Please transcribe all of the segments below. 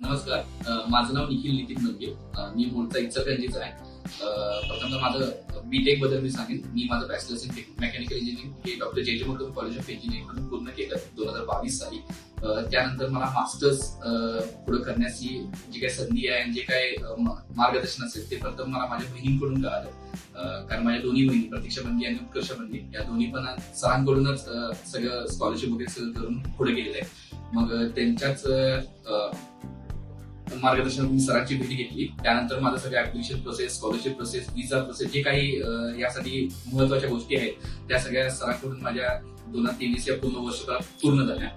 नमस्कार. माझं नाव निखिल नितीन मंगे. मी मूळचा इचलकरंजीचा आहे. प्रथमतः माझं बीटेक बद्दल मी सांगेन. मी माझं बॅचलर्स इन मेकॅनिकल इंजिनिअरिंग हे डॉक्टर जे मर्टन कॉलेज ऑफ इंजिनिअरिंग मधून पूर्ण केलं 2022 साली. त्यानंतर मला मास्टर्स पुढे करण्याची जी काही संधी आहे आणि जे काही मार्गदर्शन असेल ते प्रथम मला माझ्या बहिणींकडून कळालं. कारण माझ्या दोन्ही बहिणी प्रतीक्षा बंदी आणि उत्कर्ष बंदी या दोन्ही पण सरांकडूनच सगळं स्कॉलरशिप वगैरे सगळं करून पुढे गेलेलं आहे. मग त्यांच्याच मार्गदर्शन मी सरांची भेटी घेतली. त्यानंतर माझं सगळं ऍप्लिकेशन प्रोसेस, स्कॉलरशिप प्रोसेस, विजा प्रोसेस जे काही यासाठी महत्वाच्या गोष्टी आहेत त्या सगळ्या सरांकडून माझ्या 2023 या पूर्ण वर्षभरात पूर्ण झाल्या.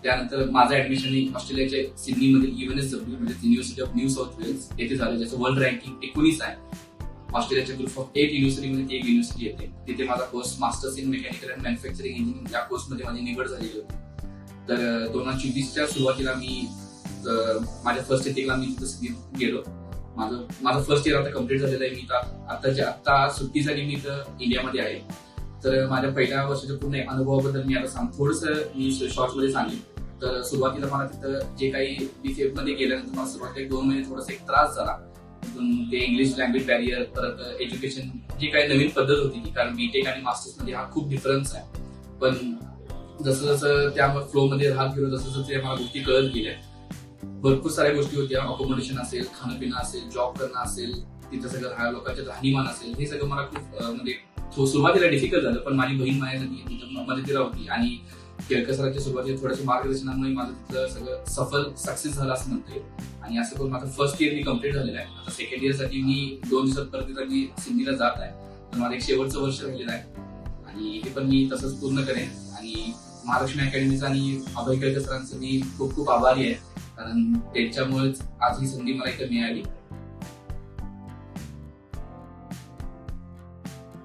त्यानंतर माझं ऍडमिशन ऑस्ट्रेलियाच्या सिडनीमधील UNSW म्हणजे university of New South Wales येथे झालं, ज्याचं वर्ल्ड रँकिंग 19 आहे. ऑस्ट्रेलियाच्या ग्रुप ऑफ 8 युनिव्हर्सिटीमध्ये ती एक युनिव्हर्सिटी येते. तिथे माझा course masters in mechanical and manufacturing engineering या कोर्समध्ये माझी निवड झालेली होती. तर 2024च्या सुरुवातीला मी माझ्या फर्स्ट इयरला मी तिथं गेलो. माझं फर्स्ट इयर आता कम्प्लीट झालेलं आहे. मी आता सुट्टीसाठी मी इथं इंडियामध्ये आहे. तर माझ्या पहिल्या वर्षाच्या पूर्ण अनुभवाबद्दल मी आता थोडंसं मी शॉर्ट्समध्ये सांगेन. तर सुरुवातीला मला तिथं जे काही BCF मध्ये गेल्यानंतर मला सुरुवातीला 2 महिने थोडासा एक त्रास झाला. ते इंग्लिश लँग्वेज बॅरियर, परत एज्युकेशन जी काही नवीन पद्धत होती, कारण बीटेक आणि मास्टर्स मध्ये हा खूप डिफरन्स आहे. पण जसं जसं त्या फ्लो मध्ये राहत गेलो तसं तसं ते मला गोष्टी कळत गेल्या. भरपूर साऱ्या गोष्टी होत्या. अकोमोडेशन असेल, खाणं असेल, जॉब करणं असेल, तिथं सगळं लोकांचे राहणीमान असेल, हे सगळं मला खूप म्हणजे सुरुवातीला डिफिकल्ट झालं. पण माझी बहीण माझ्यासाठी मदतीला होती आणि केळकर सरांच्या सुरुवातीला थोड्याशा मार्गदर्शनामुळे माझं तिथलं सगळं सफल सक्सेस झालं असं म्हणता येईल. आणि असं करून माझं फर्स्ट इयर मी कम्प्लीट झालेलं आहे. आता सेकंड इयर साठी मी 2 दिवसात परत मी सिडनीला जात आहे. तर माझं एक शेवटचं वर्ष राहिलेलं आहे आणि हे पण मी तसंच पूर्ण करेन. आणि महालक्ष्मी अकॅडमीचा आणि अभय केळकर सरांचं मी खूप खूप आभारी आहे, कारण त्यांच्यामुळेच आज ही संधी मला इथं मिळाली.